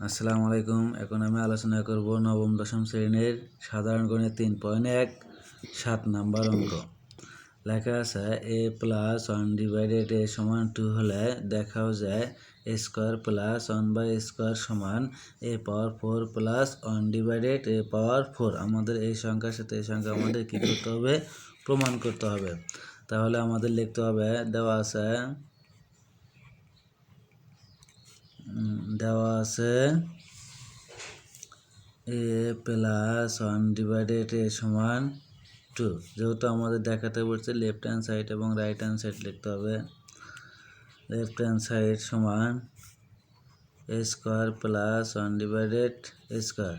আসসালামু আলাইকুম। এখন আমি আলোচনা করব নবম দশম শ্রেণীর সাধারণ গণিত 3.1 7 নাম্বার অঙ্ক। লেখা আছে a প্লাস 1 ডিভাইডেড a সমান 2 হলে দেখাও যায় a square plus 1/a square সমান a power 4 plus 1 divided a পাওয়ার 4। আমাদের এই সংখ্যার সাথে এই সংখ্যা আমাদের কী করতে হবে? প্রমাণ করতে হবে। তাহলে আমাদের লিখতে হবে দেওয়া আছে a প্লাস 1 ডিভাইডেড a সমান 2। যেহেতু আমাদের দেখাতে বলছে লেফট হ্যান্ড সাইড এবং রাইট হ্যান্ড সাইড লিখতে হবে। লেফট হ্যান্ড সাইড সমান a square plus 1 divided a square.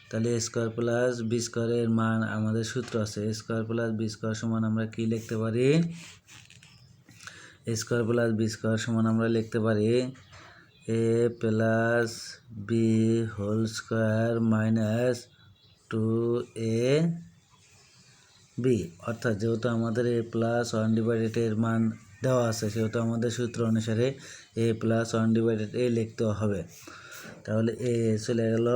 তাহলে a স্কোয়ার প্লাস b স্কোয়ারের মান আমাদের সূত্র আছে a square plus b square সমান আমরা কি লিখতে পারি? a square plus b square সমান আমরা লিখতে পারি a plus b whole square minus 2ab। অর্থাৎ যেহেতু আমাদের a প্লাস 1 ডিভাইডেড এর মান দেওয়া আছে সেহেতু আমাদের সূত্র অনুসারে a প্লাস 1 ডিভাইডেড a লিখতে হবে। তাহলে a চলে গেল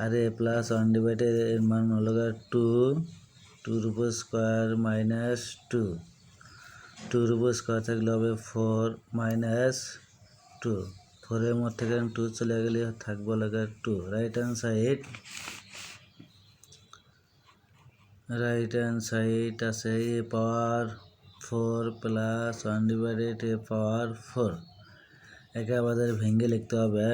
আর a প্লাস 1 ডিভাইডেড এর মান হলো 2 উপর স্কোয়ার মাইনাস 2 উপর স্কোয়ার থাকলে হবে 4 মাইনাস 2। 4 এর মধ্যে থেকে 2 চলে গেলে থাকবে লাগে 2। রাইট হ্যান্ড সাইড আছে a power 4 plus 1 divided a পাওয়ার 4। একে আমাদের ভেঙে লিখতে হবে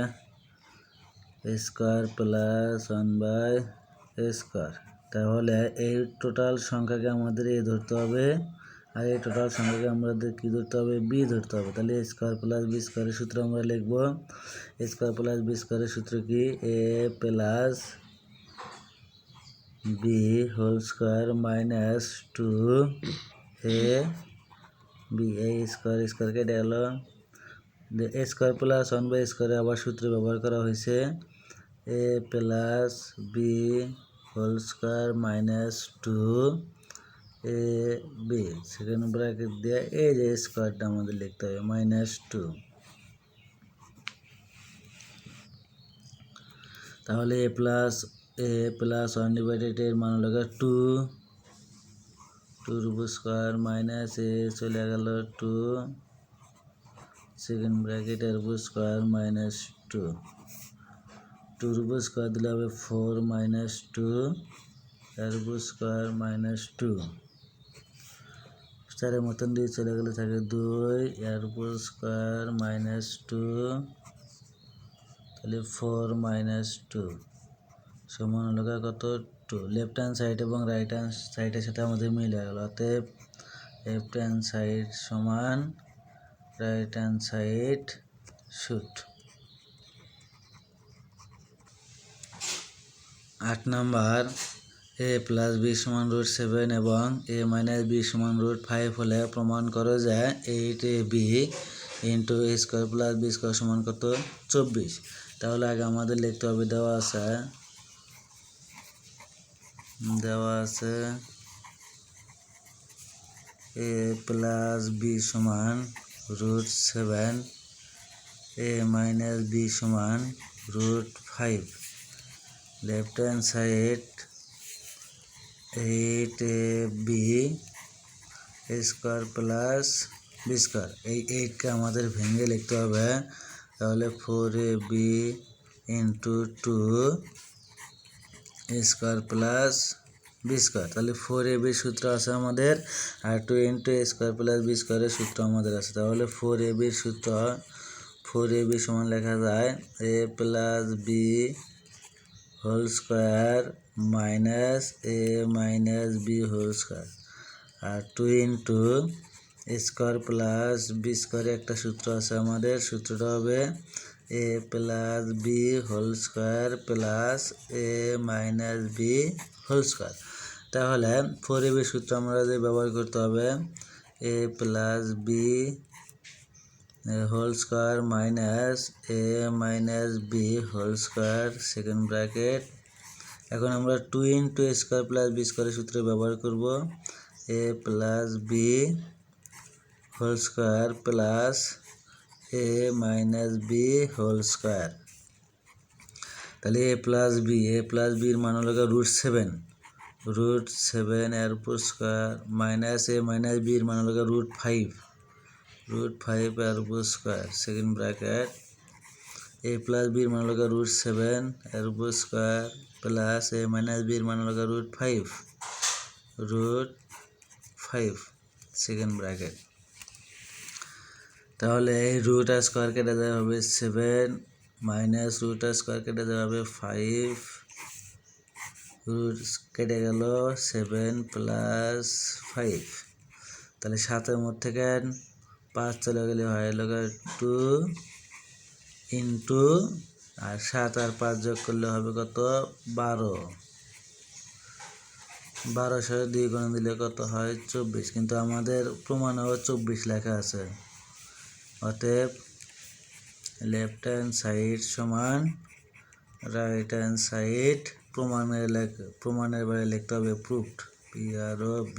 a square plus 1/a square. তাহলে এই টোটাল সংখ্যাকে আমাদের a ধরতে হবে আর এই টোটাল সংখ্যাকে আমাদের কী ধরতে হবে? b ধরতে হবে। তাহলে a স্কোয়ার প্লাস b স্কোয়ারের সূত্র আমরা লিখব। a স্কোয়ার প্লাস b স্কোয়ারের সূত্র কি? a plus b whole square minus 2ab। এই স্কোয়ার কেটে গেল। a স্কোয়ার প্লাস 1/a স্কোয়ারে আবার সূত্র ব্যবহার করা হয়েছে a plus b whole square minus 2ab। Second bracket দিয়ে এই যে স্কোয়ারটা আমাদের লিখতে হবে মাইনাস 2। তাহলে a প্লাস 1 ডিভাইডেড এর মান হলো 2 উপর স্কোয়ার মাইনাস a চলে গেল 2 সেকেন্ড ব্র্যাকেট এর উপর স্কোয়ার মাইনাস 2 উপর স্কোয়ার দিলে হবে 4 মাইনাস 2 এর উপর স্কোয়ার মাইনাস 2। 4 মতন দিয়ে চলে গেলে থাকে 2 এর উপর স্কোয়ার মাইনাস 2। তাহলে 4 মাইনাস 2 সমান হলো কত? 2। লেফট হ্যান্ড সাইড এবং রাইট হ্যান্ড সাইডের সাথে আমাদের মিলে গেল। অতএব লেফট হ্যান্ড সাইড সমান right hand side shoot. 8 number a plus b সমান √7 এবং a মাইনাস b সমান √5 হলে প্রমাণ করো যে 8ab into a square plus b square সমান কত? 24। তাহলে আগে আমাদের লিখতে হবে দেওয়া আছে a প্লাস b সমান √7 a মাইনাস b সমান √5। Left hand side 8ab square plus b square. এই 8কে আমাদের ভেঙে লিখতে হবে। তাহলে 4ab into 2 square plus b square. তাহলে 4ab সূত্র আছে আমাদের আর 2 into a square plus b স্কোয়ারের সূত্র আমাদের আছে। তাহলে 4ab সূত্র 4ab সমান লেখা যায় a plus b whole square minus a minus b whole square আর 2 ইন্টু স্কোয়ার প্লাস বি স্কোয়ারে একটা সূত্র আছে আমাদের। সূত্রটা হবে a plus B whole square plus a minus B whole square. তাহলে 4ab সূত্র আমরা যে ব্যবহার করতে হবে a plus B whole square minus a minus B whole square second bracket. এখন আমরা 2 ইন্টু স্কোয়ার প্লাস বি স্কোয়ারের সূত্র ব্যবহার করব a plus B whole square plus a minus B whole square. তাহলে এ প্লাস বির মান হলো √7, √7 এর উপর স্কোয়ার মাইনাস এ মাইনাস বির মান হলো √5, √5 এর উপর স্কোয়ার সেকেন্ড ব্র্যাকেট এ প্লাস বির মান হলো √7 এর উপর স্কোয়ার প্লাস এ মাইনাস বির মান হলো √5 সেকেন্ড ব্র্যাকেট। তাহলে এই রুট আর স্কোয়ার কেটে দেওয়া হবে 7 মাইনাস রুট আর স্কোয়ার কেটে দেওয়া হবে 5, রুট কেটে গেল 7 প্লাস 5, তাহলে 7-এর মধ্যে থেকে 5 চলে গেলে হয় 2 ইন্টু আর 7 আর 5 যোগ করলে হবে কত 12, 12 সাথে 2 গুণ দিলে কত হয় 24, কিন্তু আমাদের প্রমাণেও 24 লেখা আছে। অতএব লেফট হ্যান্ড সাইড সমান রাইট হ্যান্ড সাইড প্রমাণের বাইরে লিখতে হবে প্রুফড, PROVED।